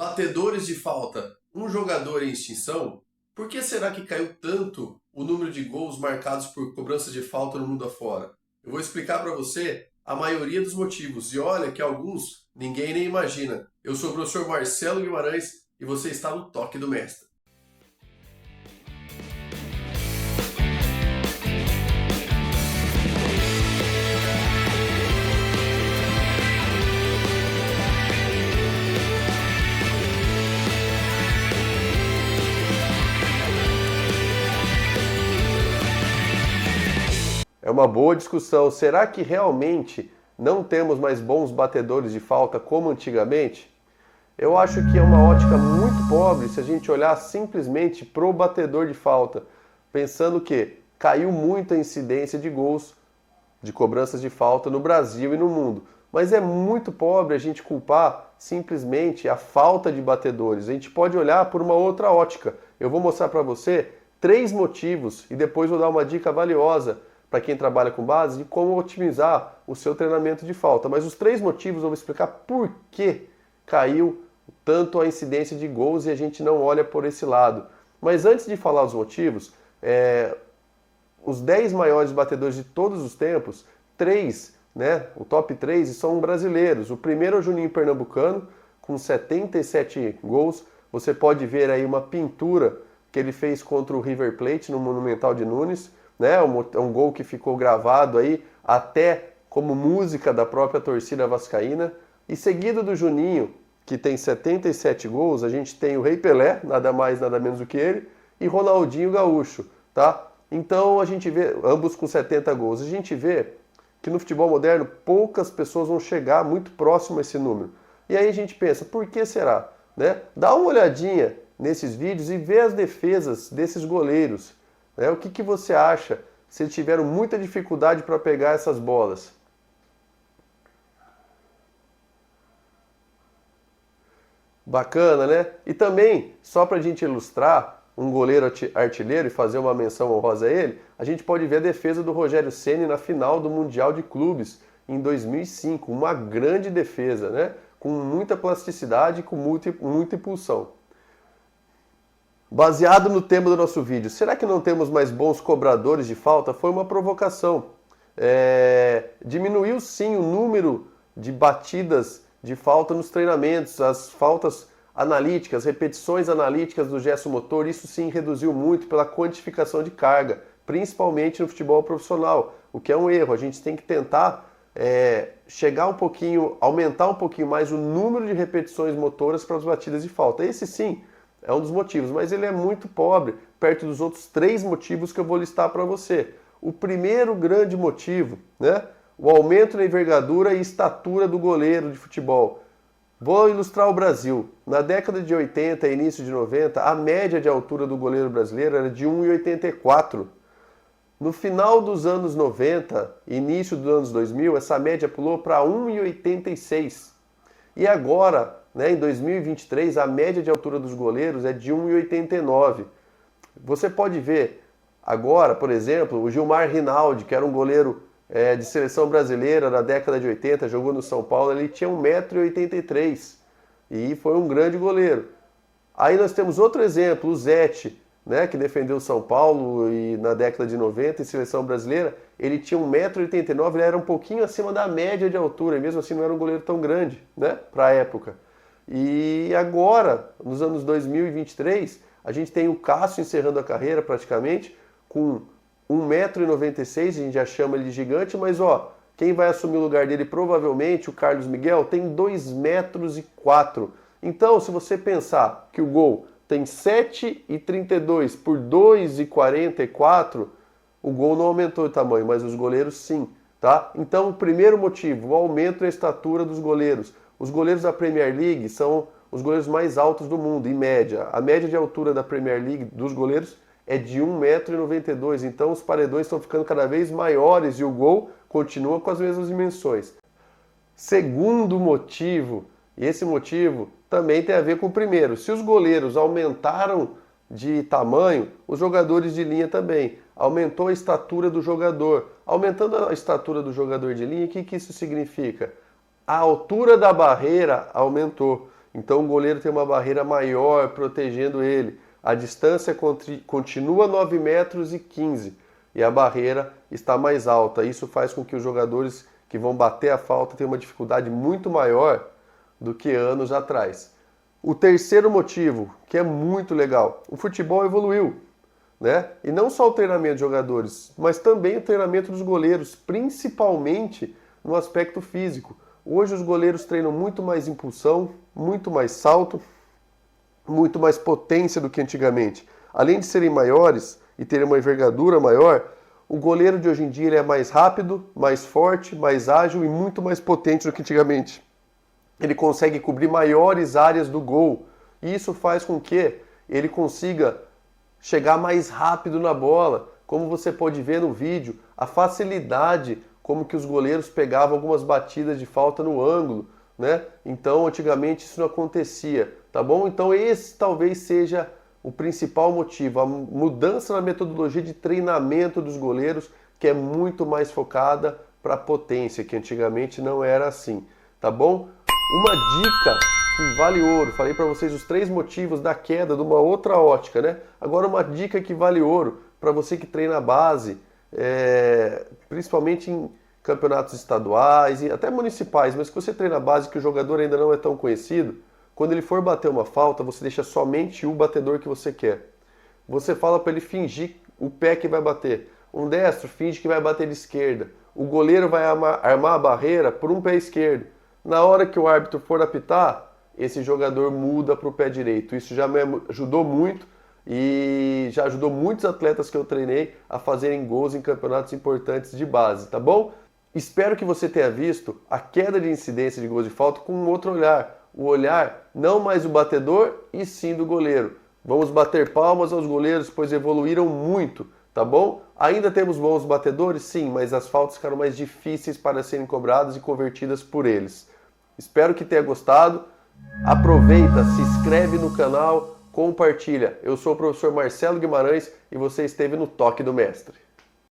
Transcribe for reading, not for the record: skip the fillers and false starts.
Batedores de falta, um jogador em extinção? Por que será que caiu tanto o número de gols marcados por cobranças de falta no mundo afora? Eu vou explicar para você a maioria dos motivos e olha que alguns ninguém nem imagina. Eu sou o professor Marcelo Guimarães e você está no Toque do Mestre. É uma boa discussão. Será que realmente não temos mais bons batedores de falta como antigamente? Eu acho que é uma ótica muito pobre se a gente olhar simplesmente pro batedor de falta, pensando que caiu muito a incidência de gols, de cobranças de falta no Brasil e no mundo. Mas é muito pobre a gente culpar simplesmente a falta de batedores. A gente pode olhar por uma outra ótica. Eu vou mostrar para você 3 motivos e depois vou dar uma dica valiosa para quem trabalha com base de como otimizar o seu treinamento de falta. Mas os 3 motivos eu vou explicar por que caiu tanto a incidência de gols e a gente não olha por esse lado. Mas antes de falar os motivos, os 10 maiores batedores de todos os tempos, 3, o top 3 são brasileiros. O primeiro é o Juninho Pernambucano, com 77 gols. Você pode ver aí uma pintura que ele fez contra o River Plate no Monumental de Nunes. É um gol que ficou gravado aí até como música da própria torcida vascaína. E seguido do Juninho, que tem 77 gols, a gente tem o Rei Pelé, nada mais, nada menos do que ele, e Ronaldinho Gaúcho, tá? Então a gente vê, ambos com 70 gols, a gente vê que no futebol moderno poucas pessoas vão chegar muito próximo a esse número. E aí a gente pensa, por que será? Dá uma olhadinha nesses vídeos e vê as defesas desses goleiros. O que você acha se eles tiveram muita dificuldade para pegar essas bolas? Bacana, né? E também, só para a gente ilustrar um goleiro artilheiro e fazer uma menção honrosa a ele, a gente pode ver a defesa do Rogério Ceni na final do Mundial de Clubes em 2005. Uma grande defesa, com muita plasticidade e com muita impulsão. Baseado no tema do nosso vídeo, será que não temos mais bons cobradores de falta? Foi uma provocação. Diminuiu sim o número de batidas de falta nos treinamentos, as faltas analíticas, repetições analíticas do gesto motor, isso sim reduziu muito pela quantificação de carga, principalmente no futebol profissional, o que é um erro. A gente tem que tentar chegar um pouquinho, aumentar um pouquinho mais o número de repetições motoras para as batidas de falta. Esse sim é um dos motivos, mas ele é muito pobre perto dos outros 3 motivos que eu vou listar para você. O primeiro grande motivo, o aumento na envergadura e estatura do goleiro de futebol. Vou ilustrar o Brasil. Na década de 80 e início de 90, a média de altura do goleiro brasileiro era de 1,84. No final dos anos 90 e início dos anos 2000, essa média pulou para 1,86. E agora, em 2023, a média de altura dos goleiros é de 1,89. Você pode ver agora, por exemplo, o Gilmar Rinaldi, que era um goleiro de seleção brasileira na década de 80, jogou no São Paulo, ele tinha 1,83 m e foi um grande goleiro. Aí nós temos outro exemplo, o Zete, que defendeu o São Paulo e na década de 90 em seleção brasileira, ele tinha 1,89 m, ele era um pouquinho acima da média de altura, e mesmo assim não era um goleiro tão grande, para a época. E agora, nos anos 2023, a gente tem o Cássio encerrando a carreira praticamente, com 1,96 m, a gente já chama ele de gigante, mas quem vai assumir o lugar dele provavelmente, o Carlos Miguel, tem 2,04 m. Então, se você pensar que o gol tem 7,32 por 2,44, o gol não aumentou de tamanho, mas os goleiros sim, tá? Então, o primeiro motivo, o aumento na estatura dos goleiros. Os goleiros da Premier League são os goleiros mais altos do mundo, em média. A média de altura da Premier League dos goleiros é de 1,92 m, então os paredões estão ficando cada vez maiores e o gol continua com as mesmas dimensões. Segundo motivo, e esse motivo também tem a ver com o primeiro, se os goleiros aumentaram de tamanho, os jogadores de linha também. Aumentou a estatura do jogador. Aumentando a estatura do jogador de linha, o que isso significa? A altura da barreira aumentou. Então o goleiro tem uma barreira maior protegendo ele. A distância continua 9 metros e 15 e a barreira está mais alta. Isso faz com que os jogadores que vão bater a falta tenham uma dificuldade muito maior do que anos atrás. O terceiro motivo, que é muito legal, o futebol evoluiu, né? E não só o treinamento de jogadores, mas também o treinamento dos goleiros, principalmente no aspecto físico. Hoje os goleiros treinam muito mais impulsão, muito mais salto, muito mais potência do que antigamente. Além de serem maiores e terem uma envergadura maior, o goleiro de hoje em dia ele é mais rápido, mais forte, mais ágil e muito mais potente do que antigamente. Ele consegue cobrir maiores áreas do gol. E isso faz com que ele consiga chegar mais rápido na bola. Como você pode ver no vídeo, a facilidade como que os goleiros pegavam algumas batidas de falta no ângulo, né? Então, antigamente isso não acontecia, tá bom? Então, esse talvez seja o principal motivo, a mudança na metodologia de treinamento dos goleiros, que é muito mais focada para a potência, que antigamente não era assim, tá bom? Uma dica que vale ouro, falei para vocês os 3 motivos da queda de uma outra ótica, né? Agora uma dica que vale ouro para você que treina a base, principalmente em campeonatos estaduais e até municipais, mas que você treina a base que o jogador ainda não é tão conhecido, quando ele for bater uma falta, você deixa somente o batedor que você quer. Você fala para ele fingir o pé que vai bater. Um destro finge que vai bater de esquerda. O goleiro vai armar a barreira por um pé esquerdo. Na hora que o árbitro for apitar, esse jogador muda para o pé direito. Isso já me ajudou muito e já ajudou muitos atletas que eu treinei a fazerem gols em campeonatos importantes de base, tá bom? Espero que você tenha visto a queda de incidência de gols de falta com um outro olhar. O olhar não mais do batedor e sim do goleiro. Vamos bater palmas aos goleiros, pois evoluíram muito, tá bom? Ainda temos bons batedores? Sim, mas as faltas ficaram mais difíceis para serem cobradas e convertidas por eles. Espero que tenha gostado. Aproveita, se inscreve no canal, compartilha. Eu sou o professor Marcelo Guimarães e você esteve no Toque do Mestre.